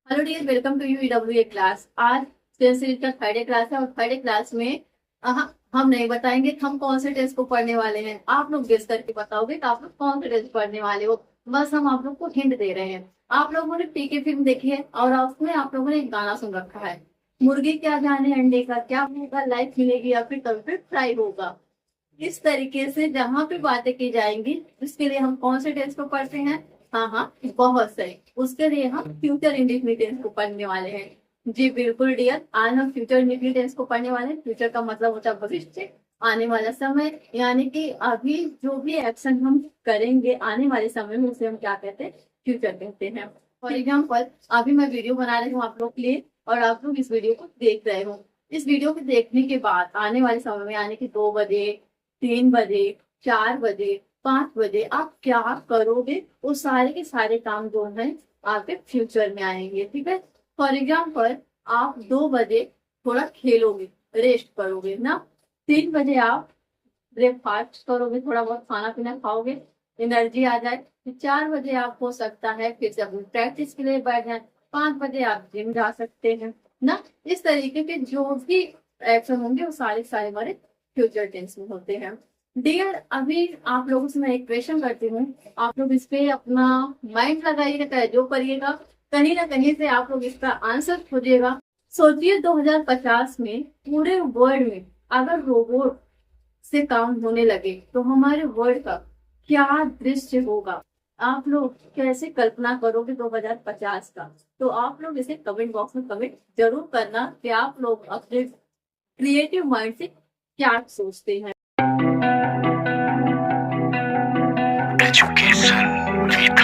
Hello dear, welcome to you EW class. आज tenth series का third class है और थर्ड क्लास में हम नहीं बताएंगे कि हम कौन से टेस्ट को पढ़ने वाले हैं। आप लोग गेस करके बताओगे कि आप लोग कौन से टेस्ट पढ़ने वाले हो। बस हम आप लोग को हिंट दे रहे हैं। आप लोगों ने पीके फिल्म देखी है और उसमें आप लोगों ने एक गाना सुन रखा है, मुर्गी क्या जाने अंडे का क्या होगा, लाइफ मिलेगी या फिर कभी फिर फ्राई होगा। इस तरीके से जहां पे बातें की जाएंगी उसके लिए हम कौन से टेंस को पढ़ते हैं। हाँ हाँ, बहुत सही, उसके लिए हम फ्यूचर इंडेफिनिट टेंस को पढ़ने वाले हैं। जी बिल्कुल डियर, आज हम फ्यूचर इंडेफिनिट टेंस को पढ़ने वाले हैं। फ्यूचर का मतलब होता है भविष्य, आने वाला समय, यानी कि अभी जो भी एक्शन हम करेंगे आने वाले समय में उसे हम क्या कहते हैं, फ्यूचर कहते हैं। फॉर एग्जाम्पल, अभी मैं वीडियो बना रही हूँ आप लोग के लिए और आप लोग इस वीडियो को देख रहे हो। इस वीडियो को देखने के बाद आने वाले समय में, यानी कि 2 बजे, 3 बजे, 4 बजे, 5 बजे आप क्या करोगे, वो सारे के सारे काम जो है आपके फ्यूचर में आएंगे। ठीक है। फॉर एग्जाम्पल, आप 2 बजे थोड़ा खेलोगे, रेस्ट करोगे ना। 3 बजे आप ब्रेकफास्ट करोगे, थोड़ा बहुत खाना पीना खाओगे, एनर्जी आ जाए। फिर 4 बजे आप हो सकता है फिर से अपनी प्रैक्टिस के लिए बैठ जाए। 5 बजे आप जिम जा सकते हैं ना। इस तरीके के जो भी एक्शन होंगे वो सारे सारे हमारे फ्यूचर टेंस में होते हैं। डियर, अभी आप लोगों से मैं एक क्वेश्चन करती हूँ, आप लोग इस पे अपना माइंड लगाइएगा, चाहे जो करिएगा, कहीं ना कहीं से आप लोग इसका आंसर खोजिएगा। सोचिए 2050 में पूरे वर्ल्ड में अगर रोबोट से काम होने लगे तो हमारे वर्ल्ड का क्या दृश्य होगा। आप लोग कैसे कल्पना करोगे 2050 का। तो आप लोग इसे कमेंट बॉक्स में कमेंट जरूर करना कि आप लोग अपने क्रिएटिव माइंड से क्या सोचते हैं। एजुकेशन विद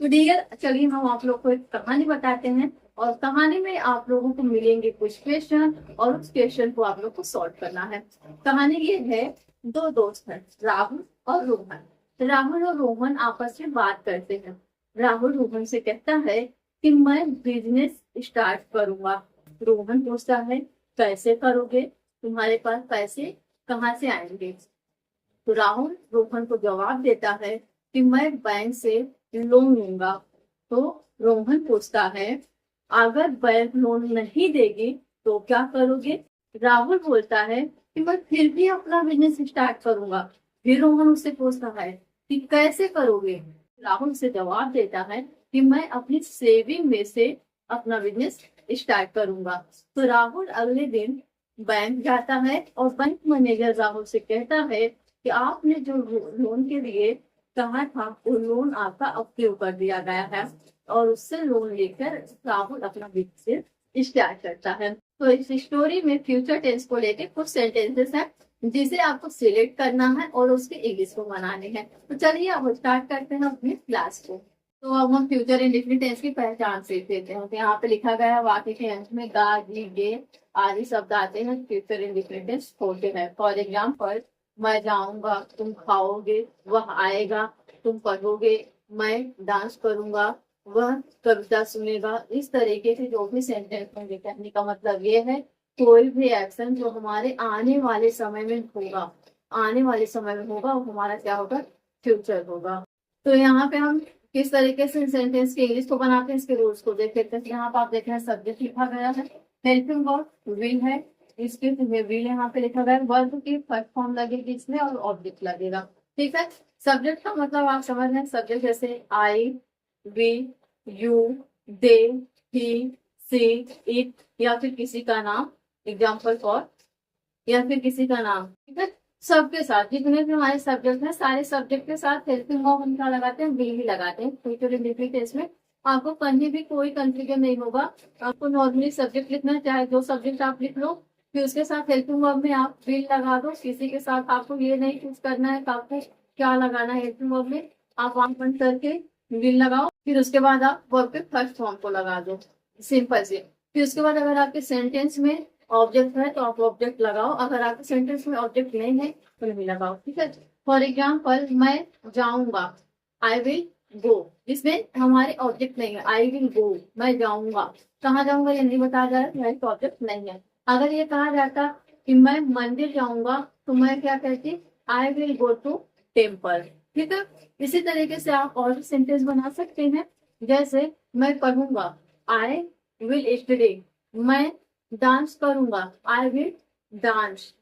तो डियर, चलिए हम आप लोग को एक कहानी बताते हैं और कहानी में आप लोगों को मिलेंगे कुछ क्वेश्चन और उस क्वेश्चन को आप लोग को सॉल्व करना है। कहानी ये है, दो दोस्त हैं, राहुल और रोहन। राहुल और रोहन आपस में बात करते हैं। राहुल रोहन से कहता है कि मैं बिजनेस स्टार्ट करूंगा। रोहन पूछता है कैसे करोगे, तुम्हारे पास पैसे कहाँ से आएंगे। तो राहुल रोहन को जवाब देता है कि मैं बैंक से लोन लूंगा। तो रोहन पूछता है अगर बैंक लोन नहीं देगी तो क्या करोगे। राहुल बोलता है कि मैं फिर भी अपना बिजनेस स्टार्ट करूंगा। फिर रोहन उससे पूछता है कि कैसे करोगे। राहुल से जवाब देता है कि मैं अपनी सेविंग में से अपना बिजनेस स्टार्ट करूंगा। तो राहुल अगले दिन बैंक जाता है और बैंक मैनेजर राहुल से कहता है कि आपने जो लोन के लिए कहा था वो लोन आपका अप्रूव कर दिया गया है। और उससे लोन लेकर राहुल अपना बिजनेस स्टार्ट करता है। तो इस स्टोरी में फ्यूचर टेंस को लेकर कुछ सेंटेंसेस हैं जिसे आपको सिलेक्ट करना है और उसके इंग्लिश को बनाने हैं। तो चलिए अब स्टार्ट करते हैं अपनी क्लास को। तो अब हम फ्यूचर इंडेफिनिट टेंस की पहचान सीख लेते हैं। तो यहाँ पे लिखा गया है वाक्य के अंत में गा जी गे आदि शब्द आते हैं, फ्यूचर इंडेफिनिट टेंस होते हैं। फॉर एग्जाम्पल, मैं जाऊंगा, तुम खाओगे, वह आएगा, तुम पढ़ोगे, मैं डांस करूंगा, वह कविता सुनेगा। इस तरीके से जो भी सेंटेंस होंगे, कहने का मतलब ये है कोई भी एक्शन जो हमारे आने वाले समय में होगा, आने वाले समय में होगा, वो हमारा क्या होगा, फ्यूचर होगा। तो यहाँ पे हम किस तरीके से सेंटेंस के इंग्लिश को बनाते हैं, इसके रूल्स को देख लेते हैं। यहाँ पे आप देख रहे हैं सब्जेक्ट लिखा गया है, हेल्पिंग वर्ब विल है, इसके विल यहाँ पे लिखा गया है, वर्ब की फर्स्ट फॉर्म लगेगी इसमें और ऑब्जेक्ट लगेगा। ठीक है। सब्जेक्ट का मतलब आप समझ रहे हैं, सब्जेक्ट जैसे I, we, you, they, he, she, it, या फिर किसी का नाम, एग्जाम्पल फॉर, या फिर किसी का नाम। ठीक है। सबके साथ जितने भी हमारे सब्जेक्ट हैं सारे सब्जेक्ट के साथ हेल्पिंग वर्ब हम क्या लगाते हैं, विल ही लगाते हैं। फ्यूचर इंडेफिनिट इसमें आपको कहीं भी कोई कंफ्यूजन नहीं होगा। आपको नॉर्मली सब्जेक्ट लिखना है, चाहे जो सब्जेक्ट आप लिख लो, फिर उसके साथ हेल्पिंग वर्ब में आप विल लगा दो। किसी के साथ आपको ये नहीं चूज करना है कि आपको क्या लगाना है हेल्पिंग वर्ब में, आप आंख बंद करके विल लगाओ, फिर उसके बाद आप वर्ब के फर्स्ट फॉर्म को लगा दो, सिंपल से। फिर उसके बाद अगर आपके सेंटेंस में ऑब्जेक्ट है तो आप ऑब्जेक्ट लगाओ, अगर आपके सेंटेंस में ऑब्जेक्ट नहीं है तो नहीं लगाओ। ठीक है। फॉर एग्जाम्पल, मैं जाऊंगा, आई विल गो, इसमें हमारे ऑब्जेक्ट नहीं है, आई विल गो, मैं जाऊंगा, कहाँ जाऊंगा ये नहीं बताया जा रहा है तो ऑब्जेक्ट नहीं है। अगर ये कहा जाता कि मैं मंदिर जाऊंगा तो मैं क्या कहती, I will go to temple. ठीक है। इसी तरीके से आप और भी सेंटेंस बना सकते हैं। जैसे मैं पढ़ूंगा, आई विल स्टडी। मैं डांस करूंगा, आई विल डांस।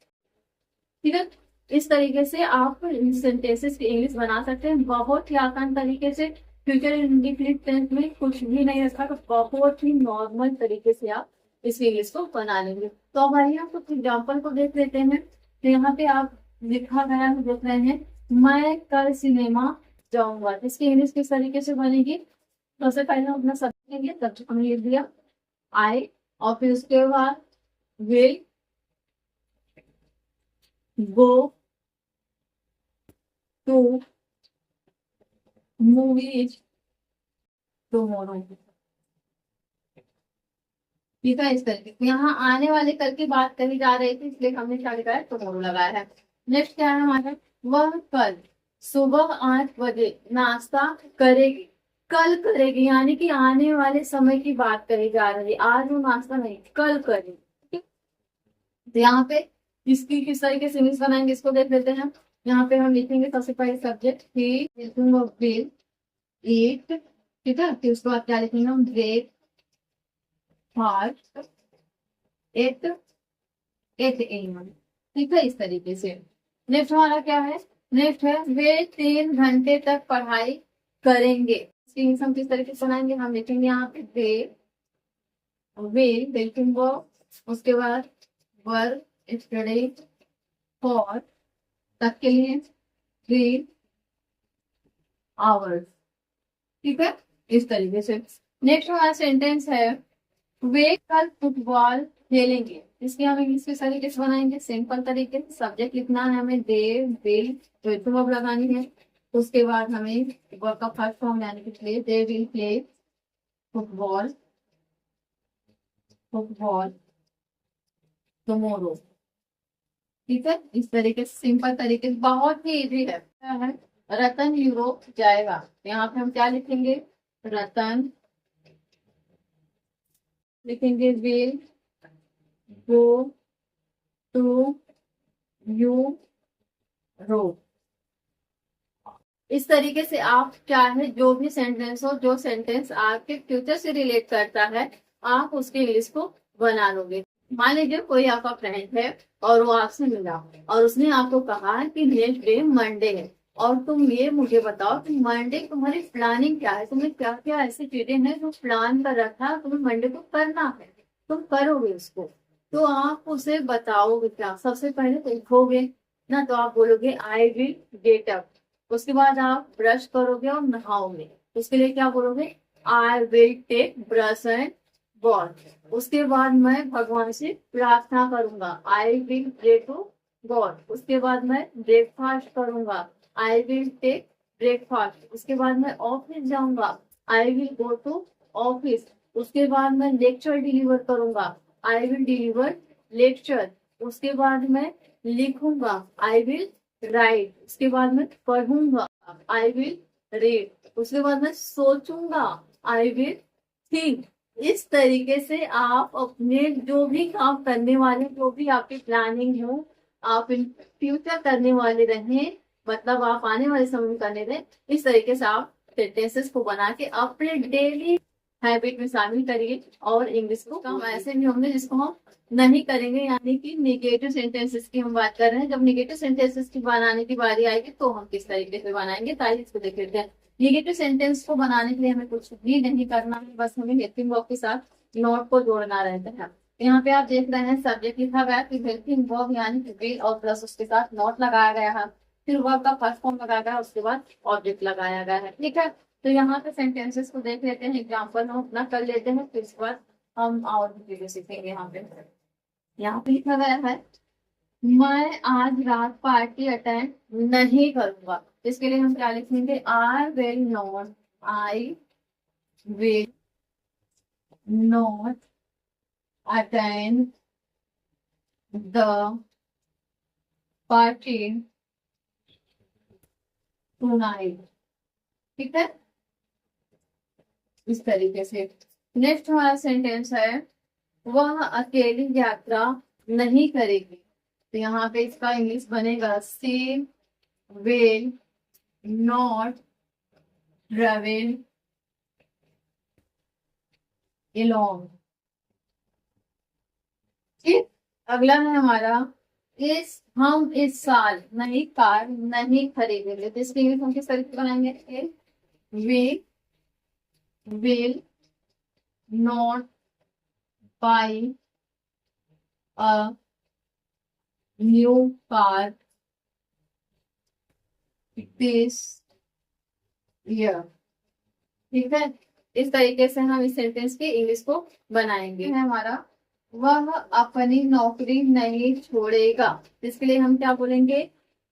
ठीक है, इस तरीके से आप सेंटेंसेस की इंग्लिश बना सकते हैं बहुत ही आसान तरीके से। फ्यूचर इंडेफिनिट टेंस में कुछ भी नहीं रखा, तो बहुत ही नॉर्मल तरीके से आप इस इंग्लिश को बना लेंगे। तो अब आइए आप कुछ एग्जाम्पल को देख लेते हैं। तो यहाँ पे आप लिखा गया है, देख रहे हैं, मैं कल सिनेमा जाऊंगा। इसकी इंग्लिश किस तरीके से बनेगी? सबसे पहले हम अपना सब्जेक्ट लेंगे, सब्जेक्ट हमने लिख दिया आई, और फिर उसके बाद will go to movies tomorrow. ठीक है, इस तरीके से यहाँ आने वाले कल की बात कही जा रही थी, इसलिए हमने क्या लिखा है, टुमारो लगाया है। नेक्स्ट क्या है हमारा, वह कल सुबह 8 बजे नाश्ता करेगी। कल करेगी यानी कि आने वाले समय की बात कही जा रही है, आज वो नाश्ता नहीं, कल करेगी। ठीक है? तो यहाँ पे इसकी किस तरीके से इंग्लिश बनाएंगे इसको देख लेते हैं। यहाँ पे हम लिखेंगे सबसे पहले सब्जेक्ट ही विल ईट। ठीक है, फिर उसके बाद क्या लिखेंगे हम, ब्रेकफास्ट एट 8 AM। ठीक है, इस तरीके से। नेक्स्ट हमारा क्या है, नेक्स्ट है वे 3 घंटे तक पढ़ाई करेंगे। इसकी इंग्लिश हम किस तरीके से बनाएंगे, हम लिखेंगे यहाँ पे वे बिल्कुल वो, उसके बाद वर स्टडी फॉर, तक के लिए 3 आवर्स। ठीक है, इस तरीके से। नेक्स्ट हमारा सेंटेंस है वे कल फुटबॉल खेलेंगे। इसके हम इंग्लिश के तरीके से बनाएंगे सिंपल तरीके से। सब्जेक्ट लिखना है हमें दे विल, तो वर्ब लगानी है। उसके बाद हमें वर्ब का फर्स्ट फॉर्म यानी कि play, they will play football, football tomorrow. ठीक है, इस तरीके से सिंपल तरीके से, बहुत ही इजी है। क्या है, रतन यूरोप जाएगा। यहाँ पे हम क्या लिखेंगे, रतन लिखेंगे विल गो टू यूरोप। इस तरीके से आप चाहे जो भी सेंटेंस हो, जो सेंटेंस आपके फ्यूचर से रिलेट करता है, आप उसकी इंग्लिश को बना लोगे। मान लीजिए कोई आपका फ्रेंड है और वो आपसे मिला और उसने आपको कहा कि नेक्स्ट डे मंडे है, और तुम ये मुझे बताओ कि मंडे तुम्हारी प्लानिंग क्या है, तुम्हें क्या क्या ऐसी चीजें हैं जो प्लान कर रखा है, तुम्हें मंडे को करना है, तुम करोगे उसको। तो आप उसे बताओगे क्या, सबसे पहले तो उठोगे ना, तो आप बोलोगे आई विल गेट अप। उसके बाद आप ब्रश करोगे और नहाओगे, उसके लिए क्या बोलोगे, I will take brush and bath. उसके बाद मैं भगवान से प्रार्थना करूंगा, I will pray to God. उसके बाद मैं ब्रेकफास्ट करूंगा, आई विल टेक ब्रेकफास्ट। उसके बाद मैं ऑफिस जाऊंगा, I will go to office. उसके बाद मैं लेक्चर डिलीवर करूंगा, आई विल डिलीवर लेक्चर। उसके बाद मैं लिखूंगा, आई विल राइट। उसके बाद मैं पढ़ूंगा, आई विल रीड। उसके बाद मैं सोचूंगा, आई विल थिंक। इस तरीके से आप अपने जो भी काम करने वाले, जो भी आपकी प्लानिंग हो, आप इन फ्यूचर करने वाले रहें, मतलब आप आने वाले समय में करने दें, इस तरीके से आप सेंटेंसेस को बना के अपने डेली हैबिट में शामिल करिए। और इंग्लिश को काम ऐसे भी होंगे जिसको हम नहीं करेंगे, यानी कि निगेटिव सेंटेंसेस की हम बात कर रहे हैं। जब निगेटिव सेंटेंसेस की बनाने की बारी आएगी तो हम किस तरीके से बनाएंगे, ताकि इसको देख लेते हैं। निगेटिव सेंटेंस को बनाने के लिए हमें कुछ भी नहीं करना है, बस हमें हेल्पिंग वर्ब के साथ नॉट को जोड़ना रहता है। यहाँ पे आप देख रहे हैं सब्जेक्ट लिखा गया है, फिर हेल्पिंग वर्ब यानी कि विल और प्लस उसके साथ नॉट लगाया गया है, फिर वर्ब का फर्स्ट फॉर्म लगाया गया है, उसके बाद ऑब्जेक्ट लगाया गया है। ठीक है, तो यहाँ पे सेंटेंसेस को देख लेते हैं, एग्जाम्पल हम अपना कर लेते हैं, फिर इसके बाद हम और भी चीजें सीखेंगे। यहाँ पे लिखा गया है मैं आज रात पार्टी अटेंड नहीं करूंगा। इसके लिए हम क्या लिखेंगे, आई will not attend the party tonight. ठीक है, इस तरीके से। नेक्स्ट हमारा सेंटेंस है वह अकेली यात्रा नहीं करेगी। तो यहाँ पे इसका इंग्लिश बनेगा सी विल नॉट ट्रेवल along। ठीक, अगला है हमारा हम इस साल नई कार नहीं खरीदेंगे, तो इसके इंग्लिश हम किस तरीके से बनाएंगे? We will not buy a new car this year. ठीक है, इस तरीके से हम इस सेंटेंस की इंग्लिश को बनाएंगे। है हमारा वह अपनी नौकरी नहीं छोड़ेगा, इसके लिए हम क्या बोलेंगे?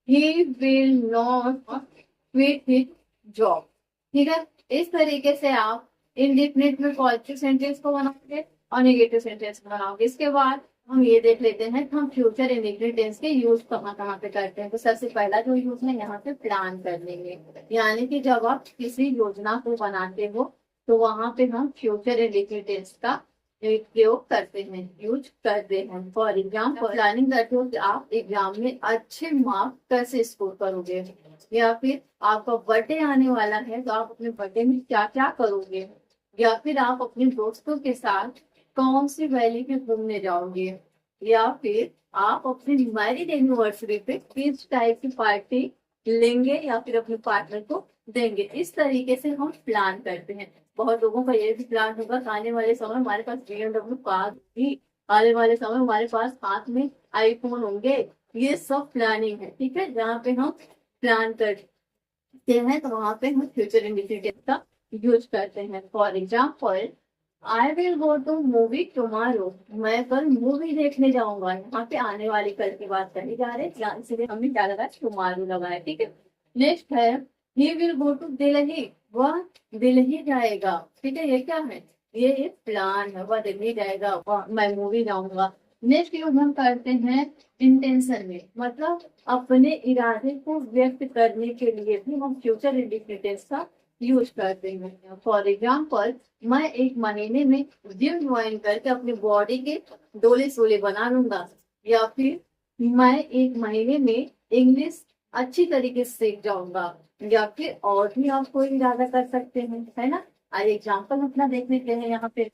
He will not quit his job. ठीक है, इस तरीके से आप इंडेफिनिट में पॉजिटिव सेंटेंस को बनाओगे और नेगेटिव सेंटेंस को बनाओगे। इसके बाद हम ये देख लेते हैं कि हम फ्यूचर इंडेफिनिट टेंस के यूज कहाँ कहाँ पे करते हैं। तो सबसे पहला जो यूज है यहाँ पे प्लान करने में, यानी कि जब आप किसी योजना को बनाते हो तो वहां पे हम फ्यूचर इंडेफिनिट टेंस का प्रयोग करते हैं, यूज करते हैं। फॉर एग्जाम्पल प्लानिंग करते हो कि आप एग्जाम में अच्छे मार्क्स कैसे स्कोर करोगे, या फिर आपका बर्थडे आने वाला है तो आप अपने बर्थडे में क्या क्या करोगे, या फिर आप अपने दोस्तों के साथ कौन सी वैली पे घूमने जाओगे, या फिर आप अपनी मैरिड एनिवर्सरी पे किस टाइप की पार्टी लेंगे या फिर अपने पार्टनर को देंगे। इस तरीके से हम प्लान करते हैं। बहुत लोगों का ये भी प्लान होगा कि आने वाले समय हमारे पास BMW कार भी, आने वाले समय हमारे पास हाथ में आईफोन होंगे। ये सब प्लानिंग है, ठीक है, जहाँ पे हम प्लान करते हैं तो वहां पे हम फ्यूचर इंडिकेटर का यूज करते हैं। For example I will go to movie tomorrow, मैं कल मूवी देखने जाऊंगा। यहाँ पे आने वाली कल की बात कही जा रही है, इसलिए हमने क्या लगाया? टुमारो लगाया। ठीक है, नेक्स्ट है he will go to Delhi, वह दिल्ली जाएगा। ठीक है, ये क्या है? ये एक प्लान है, वह दिल्ली जाएगा, मैं मूवी जाऊंगा। नेक्स्ट यूज हम करते हैं इंटेंशन में, मतलब अपने इरादे को व्यक्त करने के लिए भी हम फ्यूचर इंडिकेटर्स का यूज करते हैं। फॉर एग्जाम्पल मैं एक महीने में जिम ज्वाइन करके अपनी बॉडी के डोले सोले बना लूंगा, या फिर मैं एक महीने में इंग्लिश अच्छी तरीके से सीख जाऊंगा, या फिर और भी आप कोई इरादा कर सकते हैं, है ना। आइए एग्जाम्पल अपना देखने के हैं। यहाँ पे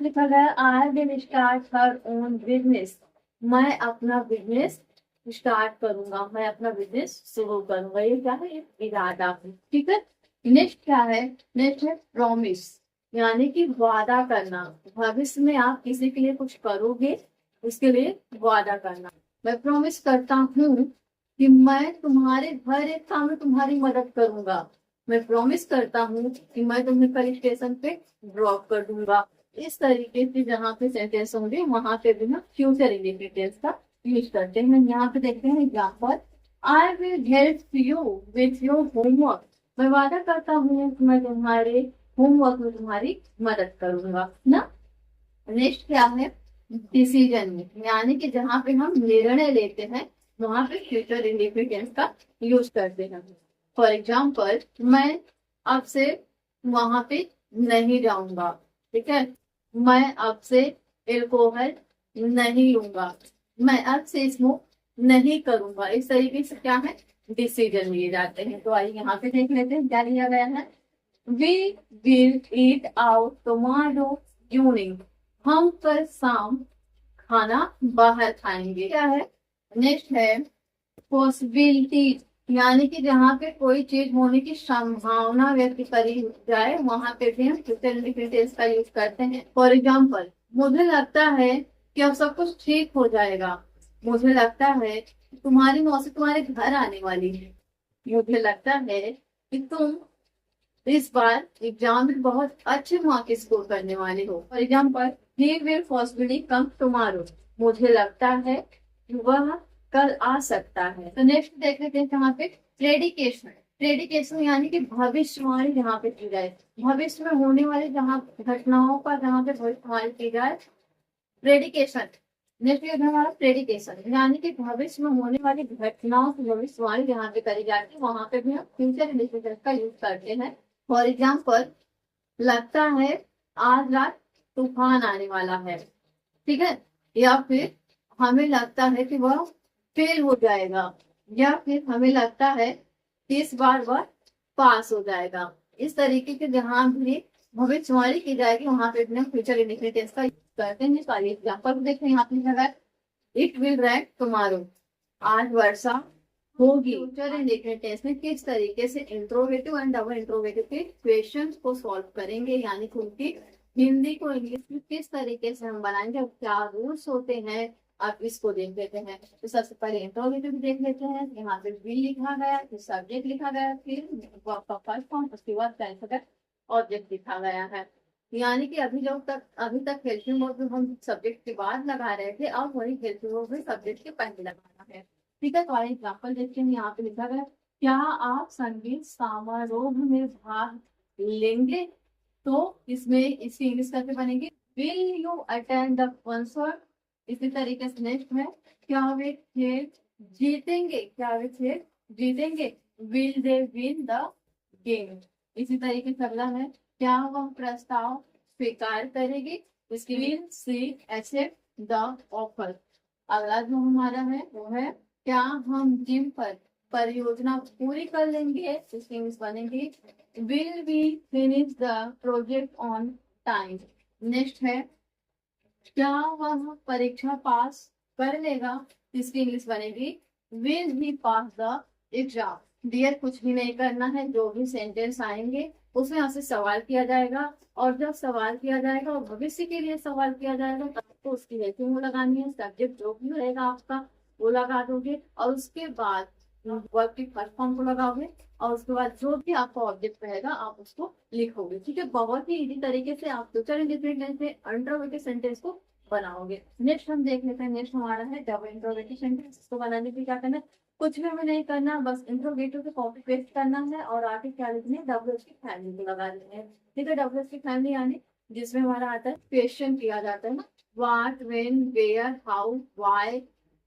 लिखा गया I will start her own business, मैं अपना बिजनेस स्टार्ट करूंगा, मैं अपना बिजनेस शुरू करूंगा। ये क्या है? एक इरादा है। ठीक है, नेक्स्ट क्या है? नेक्स्ट है प्रॉमिस, यानी कि वादा करना। भविष्य में आप किसी के लिए कुछ करोगे, उसके लिए वादा करना। मैं प्रॉमिस करता हूँ कि मैं तुम्हारे हर एक काम में तुम्हारी मदद करूंगा। मैं प्रॉमिस करता हूँ कि मैं तुम्हें कल स्टेशन पे ड्रॉप कर दूंगा। इस तरीके से जहाँ पे सेंटेंस होंगे वहां पे भी हम फ्यूचर इंडिकेटर्स का यूज करते हैं। यहाँ पे देखते हैं example I will help you with your homework, मैं वादा करता हूँ कि मैं तुम्हारे होमवर्क में तुम्हारी मदद करूंगा ना। नेक्स्ट क्या है? डिसीजन में, यानी कि जहाँ पे हम निर्णय लेते हैं वहां पे फ्यूचर इंडिकेटर्स का यूज करते हैं। फॉर एग्जाम्पल मैं अब से वहां पे नहीं जाऊंगा। ठीक है, मैं अब से एल्कोहल नहीं लूंगा, मैं अब से स्मोक नहीं करूंगा। इस तरीके से क्या है? डिसीजन लिए जाते हैं। तो आइए यहाँ पे देख लेते हैं क्या लिया गया है। We will eat out tomorrow evening, हम कल शाम खाना बाहर खाएंगे। क्या है? नेक्स्ट है पॉसिबिलिटी, यानी कि जहाँ पे कोई चीज होने की संभावना व्यक्त करी जाए वहां पे भी हम फ्यूचर इंडिकेटर्स का यूज करते हैं। फॉर एग्जाम्पल मुझे लगता है कि अब सब कुछ ठीक हो जाएगा, मुझे लगता है कि तुम्हारी मौसी तुम्हारे घर आने वाली है, मुझे लगता है कि तुम इस बार एग्जाम में बहुत अच्छे मार्क्स स्कोर करने वाले हो। For example he will possibly come tomorrow, मुझे लगता है कि वह कल आ सकता है। तो नेक्स्ट देख लेते हैं यहाँ पे प्रेडिकेशन। प्रेडिकेशन यानी कि भविष्यवाणी जहाँ पे की जाए, भविष्य में होने वाली जहाँ घटनाओं का जहाँ पे भविष्यवाणी की जाए, प्रेडिकेशन। नेक्स्ट है हमारा प्रेडिकेशन, यानी कि भविष्य में होने वाली घटनाओं की भविष्यवाणी जहाँ पे करी जाती है वहां पे भी हम फ्यूचर इंडिकेटर का यूज करते हैं। फॉर एग्जाम्पल लगता है आज रात तूफान आने वाला है। ठीक है, या फिर हमें लगता है कि वह फेल हो जाएगा, या फिर हमें लगता है कि इस बार वह पास हो जाएगा। इस तरीके के जहां भी भविष्यवाणी की जाएगी, वहां पे अपने फ्यूचर इंडिकेटर्स का यूज करते हैं। सारी एग्जाम्पल देखें, यहाँ पे लिखा है इट विल रैन टुमारो, आज वर्षा होगी। फ्यूचर इंडिकेटर्स में किस तरीके से इंट्रोगेटिव एंड डबल इंट्रोगेटिव के क्वेश्चंस को सॉल्व करेंगे, यानी कि उनकी हिंदी को इंग्लिश में किस तरीके से हम बनाएंगे, क्या रूल्स होते हैं, आप इसको देख लेते हैं। तो सबसे पहले इंट्रोगेटिव देख लेते हैं। यहाँ पे विल लिखा गया, फिर सब्जेक्ट लिखा गया, फिर वर्ब का फर्स्ट फॉर्म, उसके बाद कैरेक्टर ऑब्जेक्ट लिखा गया है। यानी कि अभी तक हेल्पिंग मोड में हम सब्जेक्ट के बाद लगा रहे थे, अब वही हेल्पिंग मोड में सब्जेक्ट के पहले लगाना है। ठीक है, तो आइए एग्जाम्पल देखते हैं। यहाँ पे लिखा गया, क्या आप संगीत समारोह में भाग लेंगे? तो इसमें इसकी इंग्लिश कैसे बनेगी, will you attend the concert. इसी तरीके से नेक्स्ट है, क्या वे खेल जीतेंगे? क्या वे खेल जीतेंगे? Will they win the game. इसी तरीके से अगला है, क्या वह प्रस्ताव स्वीकार करेगी? इसकी will she accept the offer. अगला जो हमारा है वो है, क्या हम जिम पर परियोजना पूरी कर लेंगे? इसकी इंग्लिश बनेगी, will we finish the project on time. Next है, क्या वह परीक्षा पास कर लेगा? इसकी इंग्लिश बनेगी, will he pass the exam. Dear कुछ भी नहीं करना है, जो भी सेंटेंस आएंगे उसमें आपसे सवाल किया जाएगा, और जब सवाल किया जाएगा और भविष्य के लिए सवाल किया जाएगा तो आपको उसकी हेल्पिंग लगानी है। सब्जेक्ट जो भी रहेगा आपका वो लगा दोगे, और उसके बाद वर्ब के फर्स्ट फॉर्म को लगाओगे, और उसके बाद जो भी आपका ऑब्जेक्ट रहेगा आप उसको लिखोगे। ठीक है, बहुत ही इजी तरीके से आप फ्यूचर इंडिपेंडेंस में इंट्रोगेटिव सेंटेंस को बनाओगे। नेक्स्ट हम देख लेते हैं, नेक्स्ट हमारा है डबल इंट्रोगेटिव सेंटेंस। इसको बनाने के लिए क्या करना है, कुछ भी हमें नहीं करना, बस इंट्रोगेटिव को कॉपी पेस्ट करना है और आगे क्या लिखना है, डब्ल्यूएच की फैमिली को लगा देना है। ठीक है, डब्ल्यूएच की फैमिली यानी जिसमें हमारा आता है क्वेश्चन किया जाता है ना, what, when, where, how, why.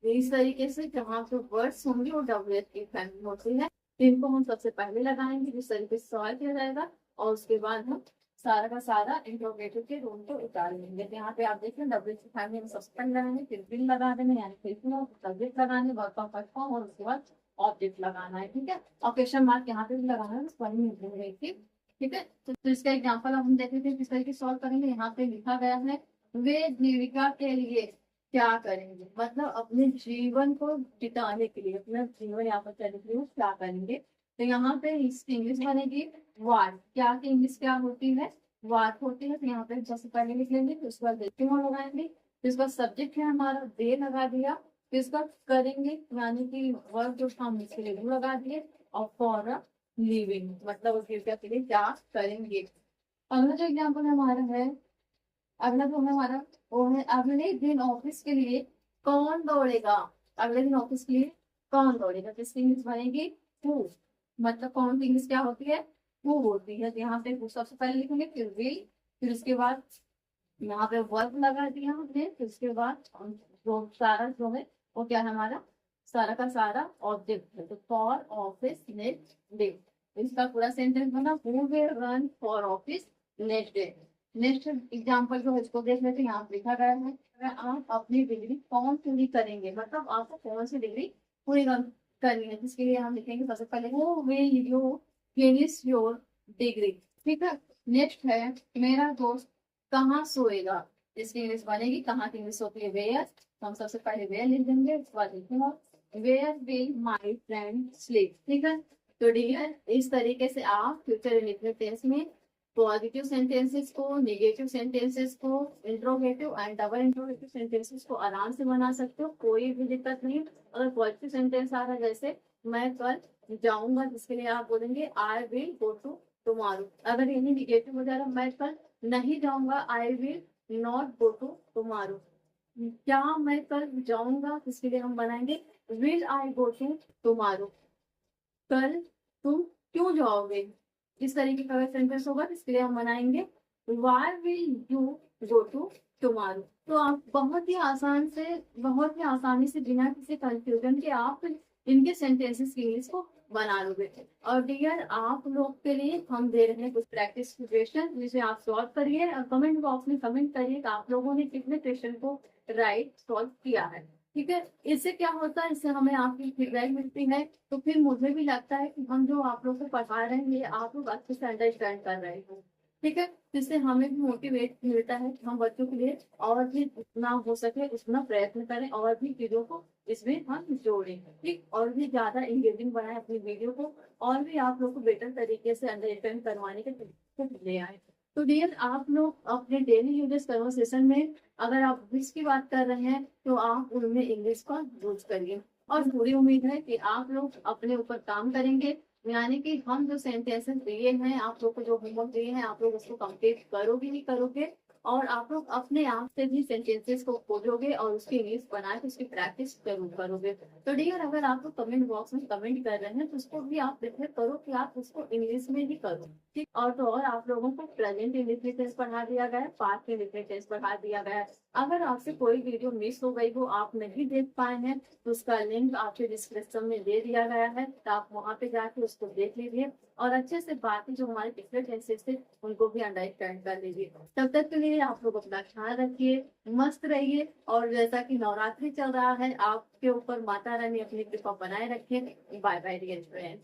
इस तरीके से जहाँ पे वर्ड्स होंगे वो डब्ल्यूएच की फैमिली होती है। इनको हम सबसे पहले लगाएंगे, जिस तरीके से सवाल किया जाएगा, और उसके बाद हम सारा का सारा इंट्रोगेटिव के रूल को उतार लेंगे। तो यहाँ पे आप देख रहे हैं डब्ल्यू की फैमिली में सबसे पहले लगाएंगे, फिर बिल लगा देंगे, यानी फिर सब्जेक्ट लगाने, वर्ब का फर्स्ट फॉर्म, और उसके बाद ऑब्जेक्ट लगाना है। ठीक है, और क्वेश्चन मार्क यहाँ पे भी लगाना है, वही मिल रही थी। ठीक है, तो इसका एग्जाम्पल हम देख लेते हैं किस तरीके सॉल्व करेंगे। यहाँ पे लिखा गया है, वे जीविका के लिए क्या करेंगे, मतलब अपने जीवन को बिताने के लिए, अपना जीवन यापन करने के लिए क्या करेंगे। तो यहाँ पे इसकी इंग्लिश बनेगी वाट। क्या की इंग्लिश क्या होती है, वाट होती है। तो यहाँ पे सबसे पहले लिख लेंगे, फिर उसके बाद देखते लगाएंगे, फिर उसका सब्जेक्ट है हमारा दे लगा दिया, फिर उसका करेंगे यानी कि वर्क जो हम इसके लिए लगा दिए, और फॉर लिविंग मतलब उसके लिए क्या करेंगे। अगला जो एग्जाम्पल हमारा है, अगला जो है हमारा वो है, अगले दिन ऑफिस के लिए कौन दौड़ेगा? अगले दिन ऑफिस के लिए कौन दौड़ेगा? तो इसकी इंग्लिश बनेगी हु। मतलब कौन की इंग्लिश क्या होती है, हु होती है। तो यहाँ पे who सबसे पहले लिखेंगे, फिर विल, फिर उसके बाद यहाँ पे वर्ब लगा दिया हमने, फिर उसके बाद जो सारा जो है वो क्या है हमारा, सारा का सारा ऑब्जेक्ट है। तो फॉर ऑफिस नेक्स्ट डे, इसका पूरा सेंटेंस बना, who will run for office next day. Next example जो है इसको देख लेते हैं। यहाँ पे लिखा गया है, आप अपनी डिग्री कौन पूरी करेंगे, मतलब आपको कौन सी डिग्री पूरी करनी है। जिसके लिए हम लिखेंगे सबसे पहले, वो will you finish your degree. ठीक है, नेक्स्ट है, मेरा दोस्त कहाँ सोएगा। इसकी इंग्लिश बनेगी, कहाँ की इंग्लिश होती है वेयर। हम सबसे पहले वेयर लिख देंगे, उसके बाद लिखेंगे where will my friend sleep. ठीक है, तो डियर इस तरीके से आप फ्यूचर इंडेफिनिट टेंस में पॉजिटिव सेंटेंसेस को, नेगेटिव सेंटेंसेस को, interrogative and double interrogative sentences को आराम से बना सकते हो, कोई भी दिक्कत नहीं। अगर पॉजिटिव सेंटेंस आ रहा है जैसे मैं कल जाऊंगा, जिसके लिए आप बोलेंगे I will go to tomorrow. अगर ये निगेटिव हो जा रहा है, मैं कल नहीं जाऊंगा, I will not go to tomorrow. क्या मैं कल जाऊंगा, इसके लिए हम बनाएंगे will I go to tomorrow. कल तुम क्यों जाओगे, इस तरीके का सेंटेंस होगा, इसके लिए हम बनाएंगे why will you go to tomorrow. तो आप बहुत ही आसान से, बहुत ही आसानी से, बिना किसी कंफ्यूजन के आप इनके सेंटेंसेस की इंग्लिश को बना लोगे। और डियर आप लोग के लिए हम दे रहे हैं कुछ प्रैक्टिस क्वेश्चन, जिसे आप सॉल्व करिए और कमेंट बॉक्स में कमेंट करिए कि आप लोगों ने कितने क्वेश्चन को राइट सॉल्व किया है। ठीक है, इससे क्या होता है, इससे हमें आपकी फीडबैक मिलती है, तो फिर मुझे भी लगता है कि हम जो आप लोग को पढ़ा रहे हैं ये आप लोग अच्छे से अंडरस्टैंड कर रहे हैं। ठीक है, जिससे हमें भी मोटिवेट मिलता है कि हम बच्चों के लिए और भी जितना हो सके उतना प्रयत्न करें और भी चीजों को इसमें हम जोड़ें, ठीक, और भी ज्यादा इंगेजिंग बनाए अपनी वीडियो को, और भी आप लोग को बेटर तरीके से अंडरस्टैंड करवाने के तरीके ले आए। तो डियर, आप लोग अपने डेली यूजेस कन्वर्सेशन में अगर आप इंग्लिश की बात कर रहे हैं तो आप उनमें इंग्लिश का यूज करिए, और पूरी उम्मीद है कि आप लोग अपने ऊपर काम करेंगे, यानी कि हम जो सेंटेंसेस दिए हैं, आप लोग को जो होमवर्क दिए हैं, आप लोग उसको कंप्लीट करोगे ही करोगे, और आप लोग अपने आप से भी सेंटेंसेस को खोजोगे और उसकी इंग्लिश बना के उसकी प्रैक्टिस जरूर करोगे। तो डियर, अगर आप लोग कमेंट बॉक्स में कमेंट कर रहे हैं तो उसको भी आप प्रेफर करो कि आप उसको इंग्लिश में ही करो, ठीक। और तो और आप लोगों को प्रेजेंट इंग्लिश में टेस्ट पढ़ा दिया गया है, पास्ट इंग्लिश में टेस्ट पढ़ा दिया गया है। अगर आपसे कोई वीडियो मिस हो गई हो, आप नहीं देख पाए हैं, तो उसका लिंक आपके डिस्क्रिप्शन में दे दिया गया है, तो आप वहां पे जाके उसको देख लीजिए और अच्छे से बाकी जो हमारे पिछले टेंसेस थे उनको भी अंडरस्टैंड कर लीजिए। तब तक के लिए आप लोग अपना ख्याल रखिए, मस्त रहिए, और जैसा कि नवरात्रि चल रहा है, आपके ऊपर माता रानी अपनी कृपा बनाए रखें। Bye bye dear friends.